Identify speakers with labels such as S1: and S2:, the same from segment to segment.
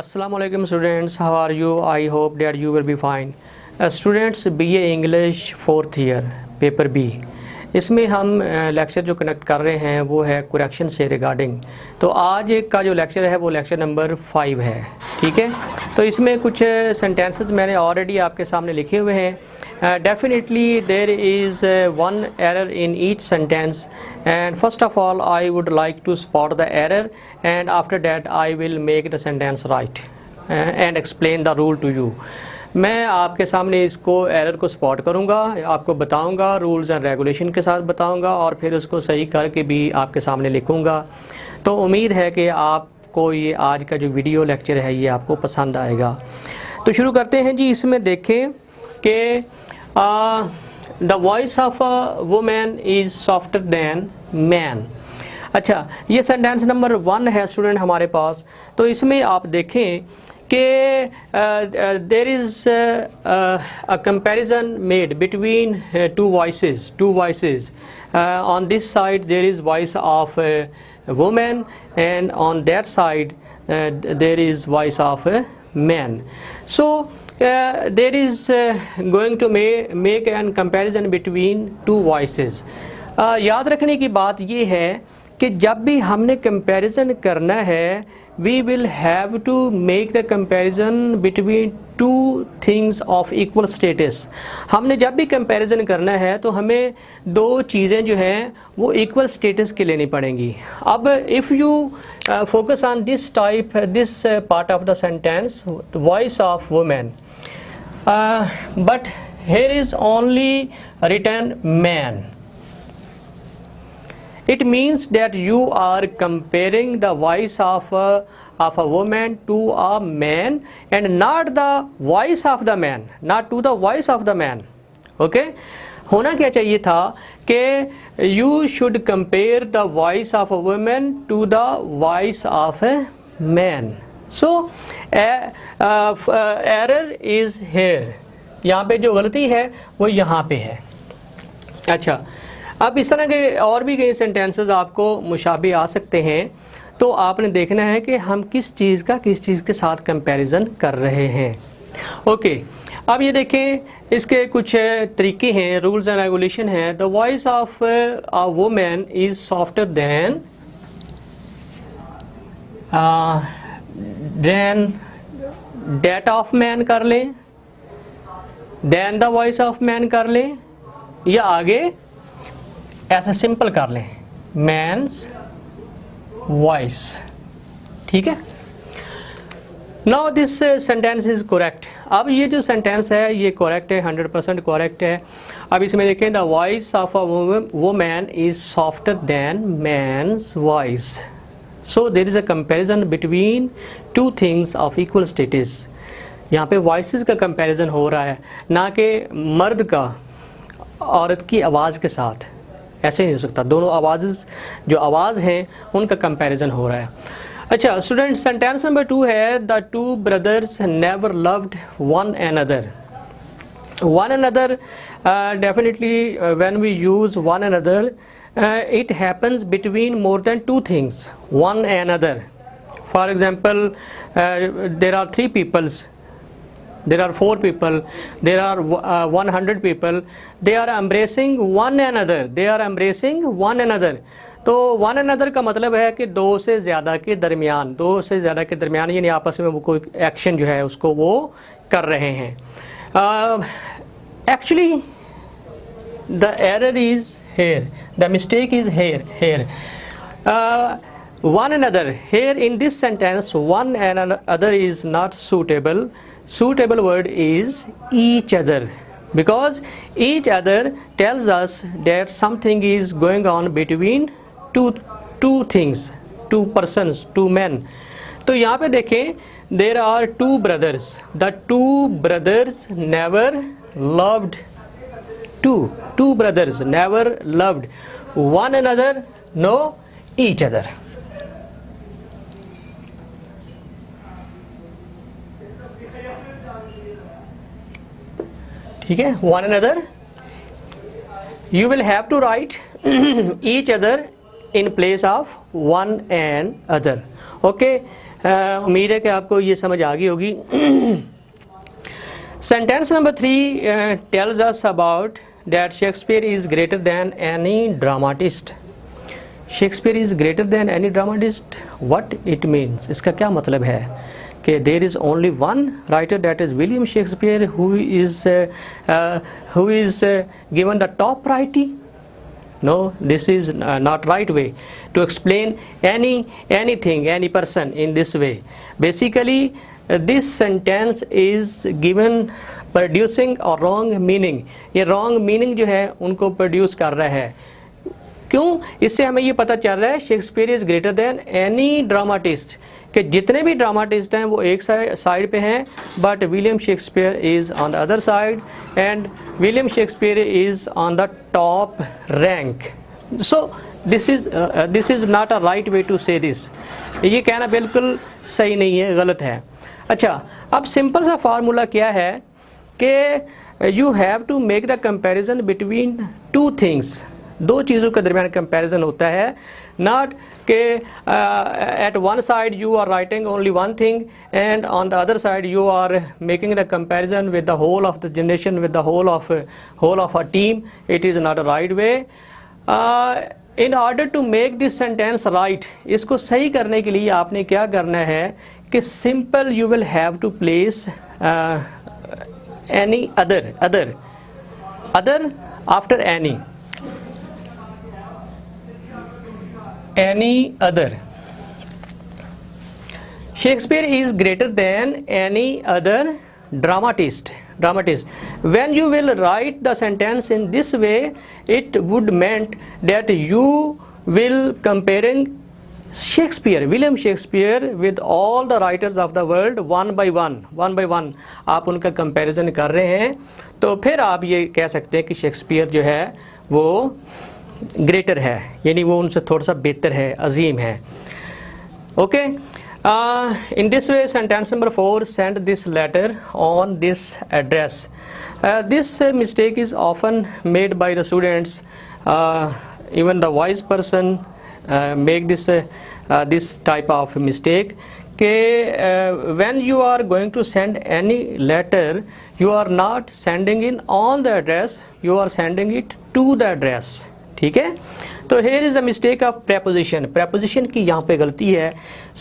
S1: Assalamu alaikum students, how are you? I hope that you will be fine. Students, BA English 4th year, paper B, इसमें हम lecture जो connect कर रहे हैं वो है करेक्शन से रिगार्डिंग। तो आज का जो लेक्चर है वो लेक्चर नंबर 5 है, ठीक है। तो इसमें कुछ सेंटेंसेस मैंने ऑलरेडी आपके सामने लिखे हुए हैं। Definitely there is one error in each sentence and first of all I would like to spot the error and after that I will make the sentence right and explain the rule to you. मैं आपके सामने इसको error को spot करूंगा, आपको बताऊंगा, rules and regulation के साथ बताऊंगा और फिर उसको सही करके भी आपके सामने लिखूंगा। तो उम्मीद है कि आपको ये आज का जो वीडियो लेक्चर है ये आपको पसंद आएगा। तो शुरू करते हैं जी। इसमें देखें कि the voice of a women is softer than man. अच्छा, ये सेंटेंस नंबर 1 है स्टूडेंट हमारे पास। तो इसमें आप देखें कि there is a comparison made between two voices. On this side there is voice of a woman and on that side there is voice of a man. So there is going to make a comparison between two voices. याद रखने की बात ये है कि जब भी हमने कंपैरिजन करना है we will have to make the comparison between two things of equal status. हमने जब भी कंपैरिजन करना है तो हमें दो चीज़ें जो हैं वो इक्वल स्टेटस के लेनी पड़ेंगी। अब if you focus on this part of the sentence voice of women, but here is only written man. It means that you are comparing the voice of a woman to a man and not the voice of the man, not to the voice of the man. Okay? होना क्या चाहिए था कि you should compare the voice of a woman to the voice of a man. So error is here. यहाँ पे जो गलती है वो यहाँ पे है। अच्छा, अब इस तरह के और भी कई सेंटेंसेस आपको मुशाबे आ सकते हैं। तो आपने देखना है कि हम किस चीज़ के साथ कंपैरिजन कर रहे हैं। ओके, अब ये देखें, इसके कुछ तरीके हैं, रूल्स एंड रेगुलेशन हैं। The voice of a woman is softer than that of man कर लें, then the voice of man कर लें, या आगे ऐसा सिंपल कर लें मैन्स वॉइस। ठीक है, now this sentence is correct. अब ये जो सेंटेंस है ये करेक्ट है, 100% करेक्ट है। अब इसमें देखें, the voice of a woman is softer than man's voice. So there is a comparison between two things of equal status. यहाँ पे वॉइसेस का कंपैरिजन हो रहा है, ना कि मर्द का औरत की आवाज़ के साथ। ऐसे नहीं हो सकता, दोनों आवाज़ जो आवाज़ हैं उनका कंपैरिजन हो रहा है। अच्छा स्टूडेंट, सेंटेंस नंबर 2 है, the two brothers never loved one another. One another, definitely when we use one another it happens between more than two things. One another, for example there are 3 peoples, there are 4 people, there are 100 people, they are embracing one another, they are embracing one another. तो one another का मतलब है कि दो से ज़्यादा के दरमियान यानी आपस में वो कोई एक्शन जो है उसको वो कर रहे हैं। Actually the error is here, the mistake is here. one another, here in this sentence one another is not suitable. Suitable word is each other, because each other tells us that something is going on between two things, two persons, two men. तो यहाँ पे देखें, there are 2 brothers. The 2 brothers never loved two brothers never loved one another, no each other. ठीक है, one another, you will have to write each other in place of one and other. Okay, उम्मीद है कि आपको ये समझ आ गई होगी। Sentence number 3 tells us about that Shakespeare is greater than any dramatist. Shakespeare is greater than any dramatist, what it means, इसका क्या मतलब है कि there is only one writer that is William Shakespeare who is given the top priority. No, this is not right way to explain anything, any person in this way. Basically, this sentence is given producing a wrong meaning. ये wrong meaning जो है उनको produce कर रहा है। क्यों? इससे हमें ये पता चल रहा है Shakespeare is greater than any dramatist, कि जितने भी ड्रामाटिस्ट हैं वो एक साइड पे हैं, but William Shakespeare is on the other side and William Shakespeare is on the top rank. So this is not a right way to say this. ये कहना बिल्कुल सही नहीं है, गलत है। अच्छा, अब सिंपल सा फार्मूला क्या है कि you have to make the comparison between two things. दो चीज़ों के दरमियान कंपैरिजन होता है, नॉट के at one side you are writing only one thing and on the other side you are making the comparison with the whole of the generation, with the whole of a team. It is not a right way. In order to make this sentence right, इसको सही करने के लिए आपने क्या करना है कि simple you will have to place any other after any other. Shakespeare is greater than any other dramatist. When you will write the sentence in this way, it would meant that you will comparing Shakespeare, William Shakespeare with all the writers of the world one by one आप उनका comparison कर रहे हैं, तो फिर आप ये कह सकते हैं कि शेक्सपियर जो है वो ग्रेटर है, यानी वो उनसे थोड़ा सा बेहतर है, अजीम है। Okay, in this way sentence number 4 send this later on this address. This mistake is often made by the students, even the wise person make this type of mistake कि when you are going to send any letter, you are not sending it on the address, you are sending it to the address। ठीक है, तो here is the mistake of preposition की यहाँ पे गलती है।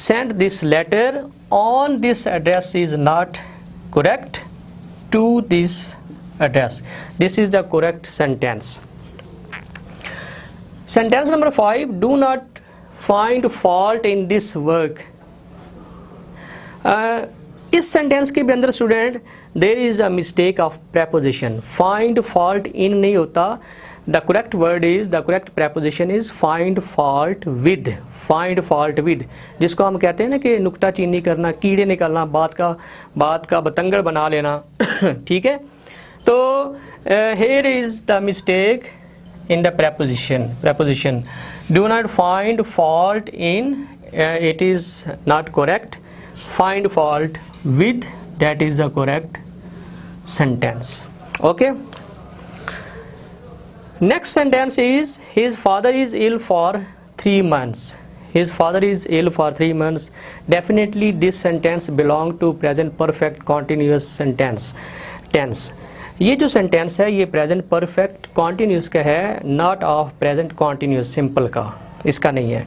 S1: send this letter on this address is not correct, to this address, this is the correct sentence। sentence number 5, do not find fault in this work। इस sentence के भी अंदर student there is a mistake of preposition, find fault in नहीं होता। The correct word is, the correct preposition is find fault with, जिसको हम कहते हैं ना कि नुक्ता चीनी करना, कीड़े निकालना, बात का बतंगड़ बना लेना। ठीक है, तो here is the mistake in the preposition do not find fault in, it is not correct, find fault with, that is the correct sentence। okay, next sentence is his father is ill for 3 months। his father is ill for 3 months, definitely this sentence belong to present perfect continuous tense। ये जो sentence है ये present perfect continuous का है, not of present continuous simple का, इसका नहीं है।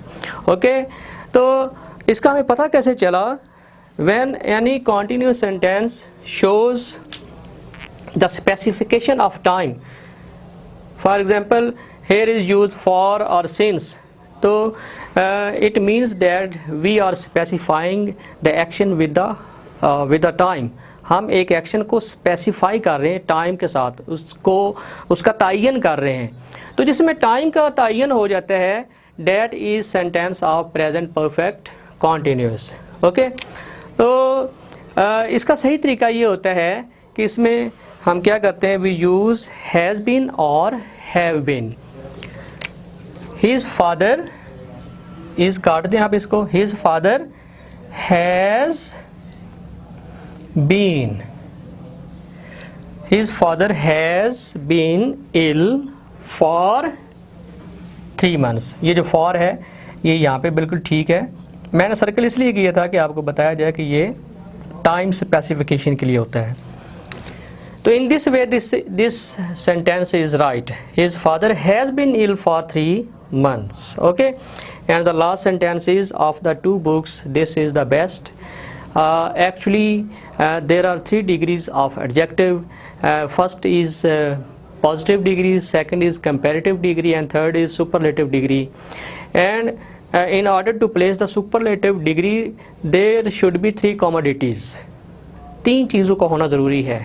S1: okay, तो इसका हमें पता कैसे चला? when any continuous sentence shows the specification of time, for example here is used for or since, so it means that we are specifying the action with the time। हम एक एक्शन को specify कर रहे हैं time के साथ, उसका तायन कर रहे हैं, तो जिसमें टाइम का तायन हो जाता है that is sentence of present perfect continuous। Okay, तो इसका सही तरीका ये होता है कि इसमें हम क्या करते हैं, वी यूज़ हैज़ बीन और have been. His father is, काट दें आप इसको, his father has been, his father has been ill for 3 months। ये जो फॉर है ये यहाँ पे बिल्कुल ठीक है, मैंने सर्कल इसलिए किया था कि आपको बताया जाए कि ये टाइम स्पेसिफिकेशन के लिए होता है। तो in this way this sentence is right, his father has been ill for 3 months. Okay, and the last sentence is, of the 2 books this is the best. Actually there are 3 degrees of adjective. First is positive degree, second is comparative degree, and third is superlative degree. And in order to place the superlative degree there should be 3 commodities. 3 चीज़ों का होना ज़रूरी है।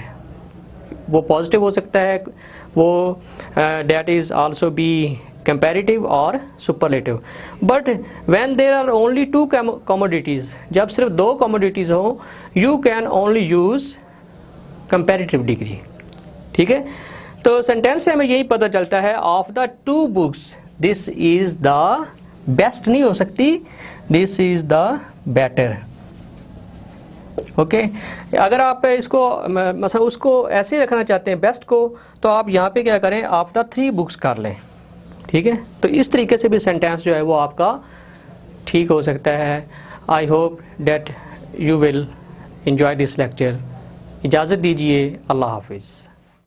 S1: वो positive हो सकता है, वो that is also be comparative और superlative. But when there are only 2 commodities, जब सिर्फ 2 commodities हो, you can only use comparative degree. ठीक है, तो सेंटेंस से हमें यही पता चलता है, of the 2 books this is the best नहीं हो सकती, this is the better. Okay अगर आप इसको मतलब उसको ऐसे रखना चाहते हैं बेस्ट को, तो आप यहाँ पे क्या करें, ऑफ द 3 books कर लें। ठीक है, तो इस तरीके से भी सेंटेंस जो है वो आपका ठीक हो सकता है। I hope that you will enjoy this lecture. इजाज़त दीजिए, अल्लाह हाफिज़।